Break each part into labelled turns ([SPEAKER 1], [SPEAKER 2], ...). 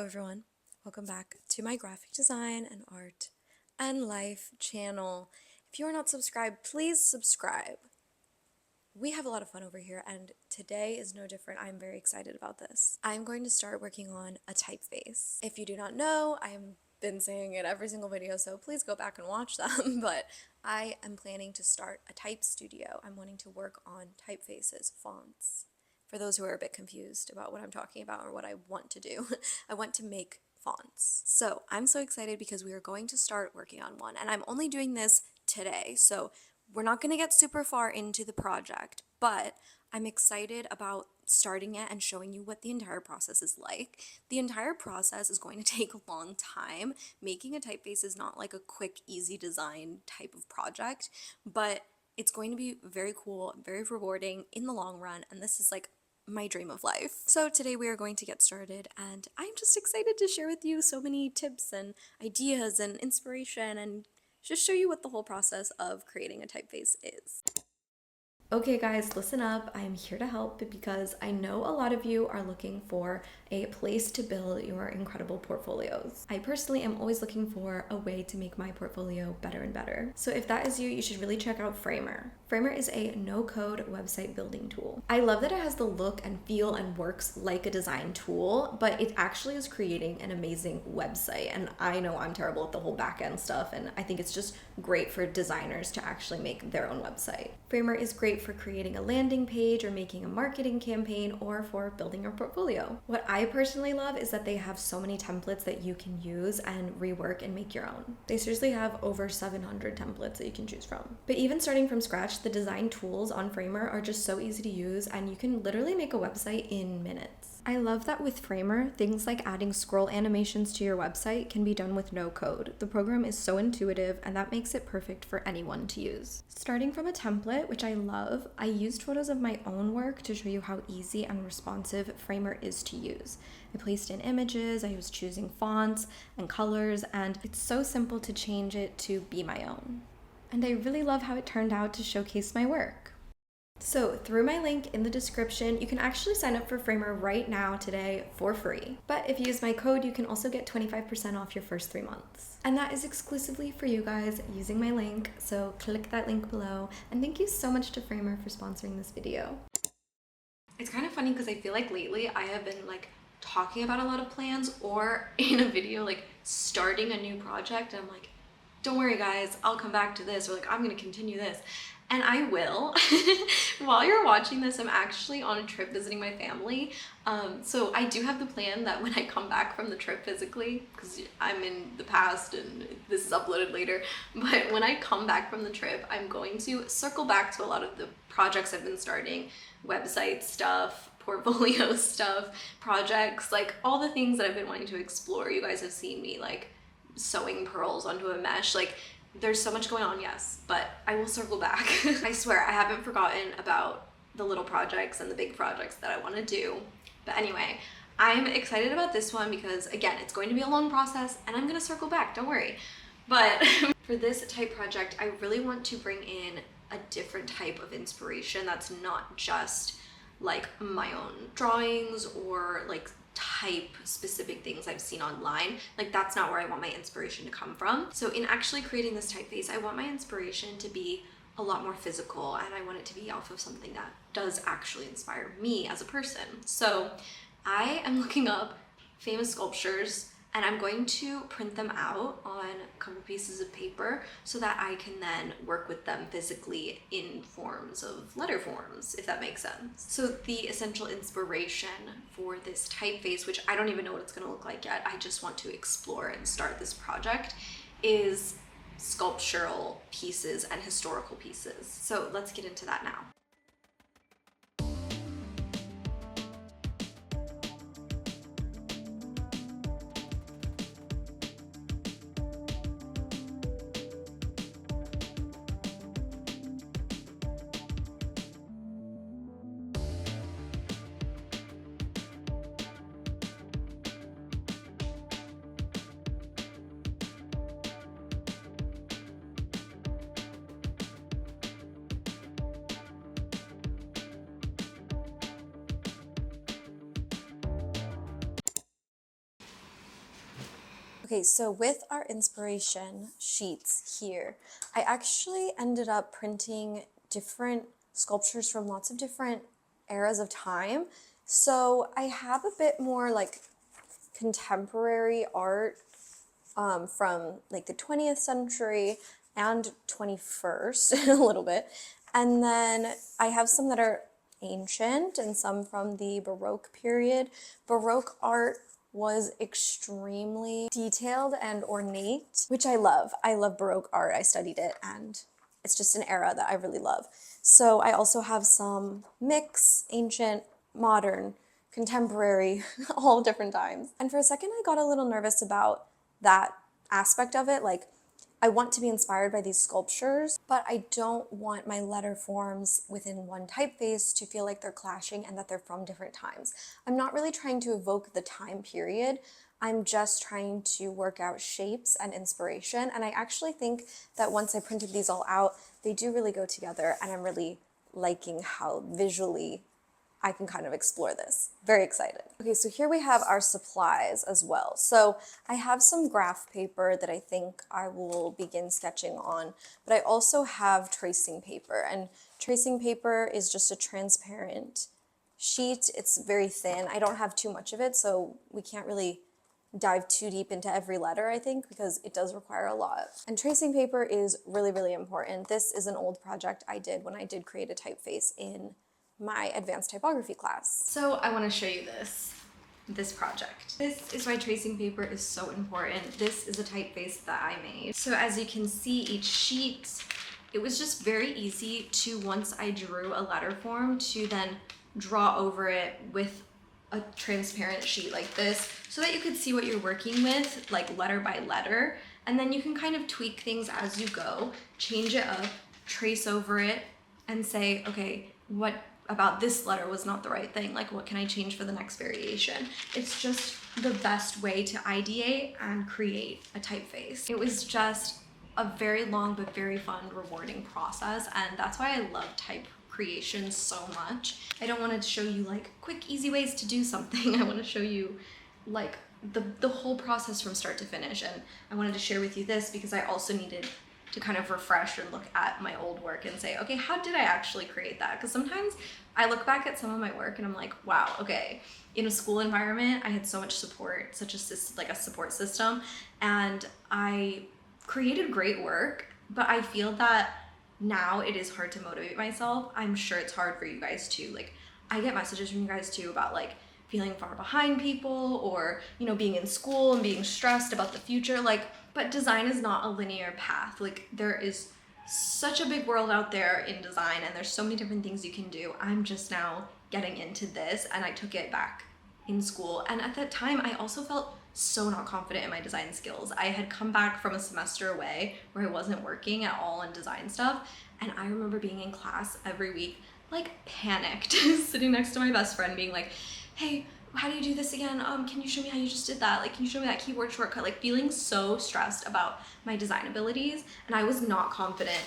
[SPEAKER 1] everyone, welcome back to my graphic design and art and life channel. If you are not subscribed, please subscribe. We have a lot of fun over here and today is no different. I'm very excited about this. I'm going to start working on a typeface. If you do not know, I've been saying it every single video, so please go back and watch them, but I am planning to start a type studio. I'm wanting to work on typefaces, fonts. For those who are a bit confused about what I'm talking about or what I want to do, I want to make fonts. So I'm so excited because we are going to start working on one, and I'm only doing this today, so we're not going to get super far into the project, but I'm excited about starting it and showing you what the entire process is like. The entire process is going to take a long time. Making a typeface is not like a quick, easy design type of project, but it's going to be very cool, very rewarding in the long run, and this is like my dream of life. So today we are going to get started and I'm just excited to share with you so many tips and ideas and inspiration and just show you what the whole process of creating a typeface is. Okay guys, listen up. I am here to help because I know a lot of you are looking for a place to build your incredible portfolios. I personally am always looking for a way to make my portfolio better and better. So if that is you, you should really check out Framer. Framer is a no-code website building tool. I love that it has the look and feel and works like a design tool, but it actually is creating an amazing website. And I know I'm terrible at the whole back-end stuff, and I think it's just great for designers to actually make their own website. Framer is great for creating a landing page or making a marketing campaign or for building your portfolio. What I personally love is that they have so many templates that you can use and rework and make your own. They seriously have over 700 templates that you can choose from. But even starting from scratch, the design tools on Framer are just so easy to use and you can literally make a website in minutes. I love that with Framer, things like adding scroll animations to your website can be done with no code. The program is so intuitive and that makes it perfect for anyone to use. Starting from a template, which I love, I used photos of my own work to show you how easy and responsive Framer is to use. I placed in images, I was choosing fonts and colors, and it's so simple to change it to be my own. And I really love how it turned out to showcase my work. So through my link in the description, you can actually sign up for Framer right now today for free. But if you use my code, you can also get 25% off your first 3 months. And that is exclusively for you guys using my link, so click that link below. And thank you so much to Framer for sponsoring this video. It's kind of funny because I feel like lately I have been like talking about a lot of plans or in a video like starting a new project and I'm like, don't worry guys, I'll come back to this, or like I'm gonna continue this. And I will. While you're watching this, I'm actually on a trip visiting my family. So I do have the plan that when I come back from the trip physically, because I'm in the past and this is uploaded later, but when I come back from the trip, I'm going to circle back to a lot of the projects I've been starting, website stuff, portfolio stuff, projects, like all the things that I've been wanting to explore. You guys have seen me like sewing pearls onto a mesh, like there's so much going on, yes, but I will circle back. I swear I haven't forgotten about the little projects and the big projects that I want to do. But anyway, I'm excited about this one because again, it's going to be a long process and I'm going to circle back, don't worry. But for this type project, I really want to bring in a different type of inspiration that's not just like my own drawings or like type specific things I've seen online. Like that's not where I want my inspiration to come from. So in actually creating this typeface, I want my inspiration to be a lot more physical and I want it to be off of something that does actually inspire me as a person. So I am looking up famous sculptures and I'm going to print them out on a couple pieces of paper so that I can then work with them physically in forms of letter forms, if that makes sense. So the essential inspiration for this typeface, which I don't even know what it's gonna look like yet, I just want to explore and start this project, is sculptural pieces and historical pieces. So let's get into that now. Okay, so with our inspiration sheets here, I actually ended up printing different sculptures from lots of different eras of time. So I have a bit more like contemporary art from like the 20th century and 21st a little bit. And then I have some that are ancient and some from the Baroque period. Baroque art was extremely detailed and ornate, which I love. I love Baroque art. I studied it and it's just an era that I really love. So I also have some mix, ancient, modern, contemporary, all different times. And for a second, I got a little nervous about that aspect of it. Like, I want to be inspired by these sculptures, but I don't want my letter forms within one typeface to feel like they're clashing and that they're from different times. I'm not really trying to evoke the time period. I'm just trying to work out shapes and inspiration. And I actually think that once I printed these all out, they do really go together, and I'm really liking how visually I can kind of explore this. Very excited. Okay, so here we have our supplies as well. So I have some graph paper that I think I will begin sketching on, but I also have tracing paper, and tracing paper is just a transparent sheet. It's very thin. I don't have too much of it, so we can't really dive too deep into every letter, I think, because it does require a lot. And tracing paper is really, really important. This is an old project I did when I did create a typeface in my advanced typography class. So I want to show you this project. This is why tracing paper is so important. This is a typeface that I made. So as you can see, each sheet, it was just very easy to, once I drew a letter form, to then draw over it with a transparent sheet like this so that you could see what you're working with, like letter by letter. And then you can kind of tweak things as you go, change it up, trace over it, and say, okay, what about this letter was not the right thing? Like, what can I change for the next variation? It's just the best way to ideate and create a typeface. It was just a very long but very fun, rewarding process, and that's why I love type creation so much. I don't want to show you like quick, easy ways to do something. I want to show you like the whole process from start to finish, and I wanted to share with you this because I also needed to kind of refresh and look at my old work and say, okay, how did I actually create that? Because sometimes I look back at some of my work and I'm like, wow, okay, in a school environment, I had so much support, such a support system, and I created great work, but I feel that now it is hard to motivate myself. I'm sure it's hard for you guys too. Like, I get messages from you guys too about like feeling far behind people, or, you know, being in school and being stressed about the future. Like, but design is not a linear path. Like, there is such a big world out there in design, and there's so many different things you can do. I'm just now getting into this, and I took it back in school. And at that time, I also felt so not confident in my design skills. I had come back from a semester away where I wasn't working at all in design stuff, and I remember being in class every week, like panicked, sitting next to my best friend being like, hey, how do you do this again? Can you show me how you just did that? Like, can you show me that keyboard shortcut? Like, feeling so stressed about my design abilities, and I was not confident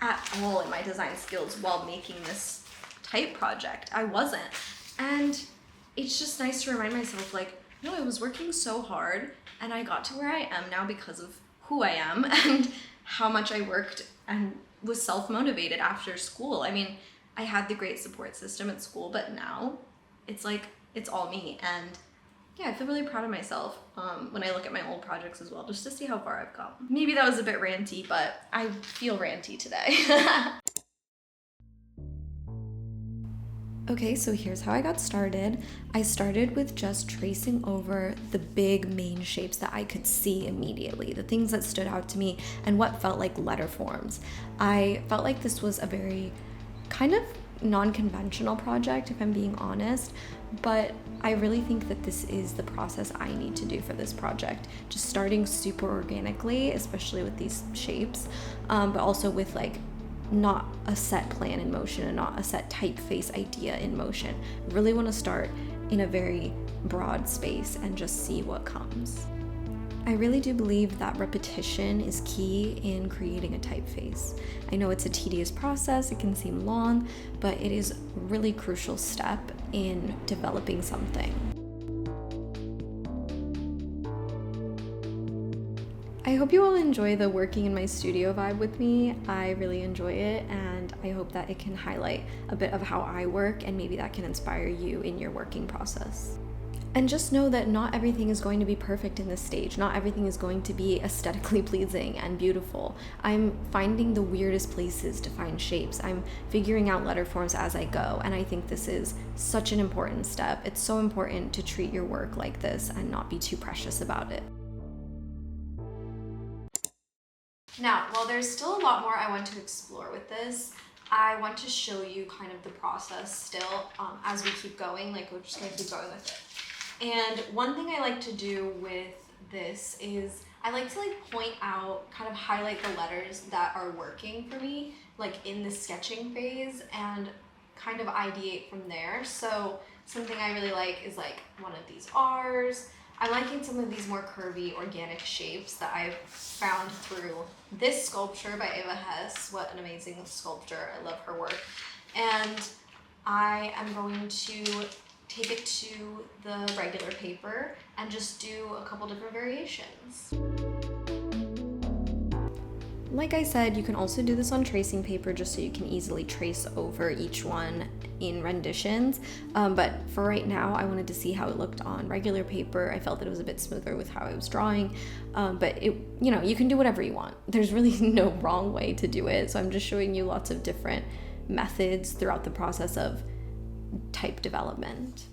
[SPEAKER 1] at all in my design skills while making this type project. I wasn't. And it's just nice to remind myself, like, no, I was working so hard, and I got to where I am now because of who I am and how much I worked and was self-motivated after school. I mean, I had the great support system at school, but now it's like, it's all me. And yeah, I feel really proud of myself when I look at my old projects as well, just to see how far I've come. Maybe that was a bit ranty, but I feel ranty today. Okay, so here's how I got started. I started with just tracing over the big main shapes that I could see immediately, the things that stood out to me and what felt like letter forms. I felt like this was a very kind of non-conventional project, if I'm being honest, but I really think that this is the process I need to do for this project. Just starting super organically, especially with these shapes, but also with like not a set plan in motion and not a set typeface idea in motion. I really want to start in a very broad space and just see what comes. I really do believe that repetition is key in creating a typeface. I know it's a tedious process, it can seem long, but it is a really crucial step in developing something. hope you all enjoy the working in my studio vibe with me. I really enjoy it, and I hope that it can highlight a bit of how I work, and maybe that can inspire you in your working process. And just know that not everything is going to be perfect in this stage. Not everything is going to be aesthetically pleasing and beautiful. I'm finding the weirdest places to find shapes. I'm figuring out letter forms as I go, and I think this is such an important step. It's so important to treat your work like this and not be too precious about it. Now, while there's still a lot more I want to explore with this, I want to show you kind of the process still as we keep going. Like, we're just gonna keep going with it. And one thing I like to do with this is I like to point out, kind of highlight the letters that are working for me, like in the sketching phase, and kind of ideate from there. So something I really like is like one of these R's. I'm liking some of these more curvy organic shapes that I've found through this sculpture by Eva Hess. What an amazing sculptor. I love her work. And I am going to take it to the regular paper and just do a couple different variations. Like I said, you can also do this on tracing paper just so you can easily trace over each one in renditions. But for right now, I wanted to see how it looked on regular paper. I felt that it was a bit smoother with how I was drawing, but you can do whatever you want. There's really no wrong way to do it. So I'm just showing you lots of different methods throughout the process of type development.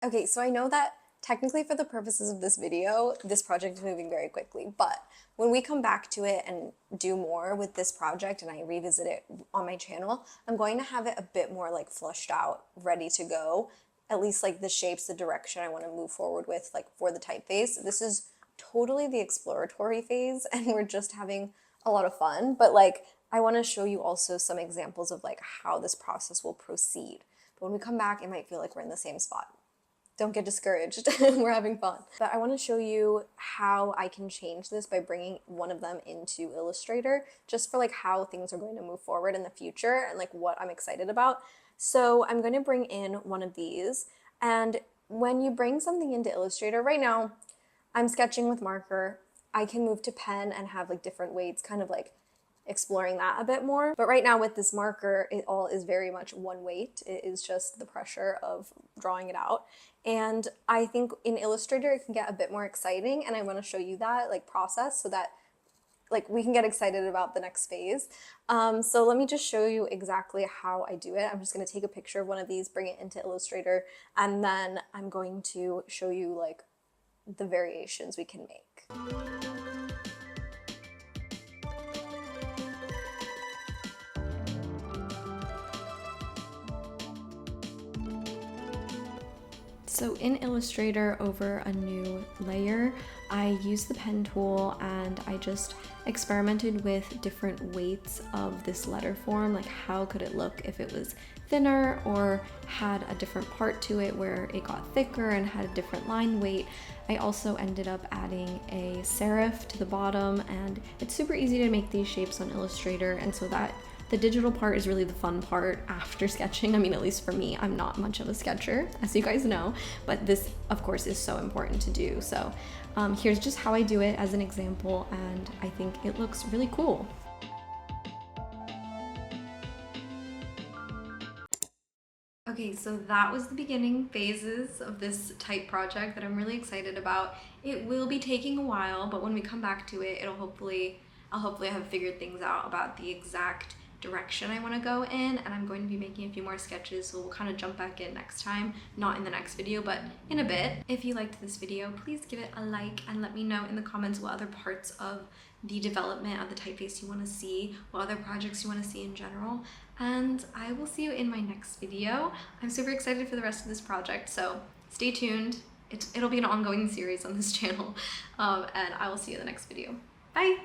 [SPEAKER 1] Okay, so I know that technically for the purposes of this video, this project is moving very quickly, but when we come back to it and do more with this project and I revisit it on my channel, I'm going to have it a bit more like flushed out, ready to go, at least like the shapes, the direction I want to move forward with, like for the typeface. This is totally the exploratory phase and we're just having a lot of fun, but like I want to show you also some examples of like how this process will proceed. But when we come back, it might feel like we're in the same spot. Don't get discouraged, we're having fun. But I want to show you how I can change this by bringing one of them into Illustrator, just for like how things are going to move forward in the future and like what I'm excited about. So I'm going to bring in one of these, and when you bring something into Illustrator, right now I'm sketching with marker. I can move to pen and have like different weights, kind of like exploring that a bit more. But right now with this marker, it all is very much one weight. It is just the pressure of drawing it out. And I think in Illustrator, it can get a bit more exciting. And I want to show you that like process so that like we can get excited about the next phase. So let me just show you exactly how I do it. I'm just going to take a picture of one of these, bring it into Illustrator, and then I'm going to show you like the variations we can make. So in Illustrator, over a new layer, I used the pen tool and I just experimented with different weights of this letter form, like how could it look if it was thinner or had a different part to it where it got thicker and had a different line weight. I also ended up adding a serif to the bottom, and it's super easy to make these shapes on Illustrator, and so that the digital part is really the fun part after sketching. I mean, at least for me, I'm not much of a sketcher, as you guys know, but this, of course, is so important to do. So here's just how I do it as an example, and I think it looks really cool. Okay, so that was the beginning phases of this type project that I'm really excited about. It will be taking a while, but when we come back to it, I'll hopefully have figured things out about the exact direction I want to go in, and I'm going to be making a few more sketches, so we'll kind of jump back in next time, not in the next video, but in a bit. If you liked this video, please give it a like and let me know in the comments what other parts of the development of the typeface you want to see, what other projects you want to see in general, and I will see you in my next video. I'm super excited for the rest of this project, so stay tuned. It'll be an ongoing series on this channel, and I will see you in the next video. Bye!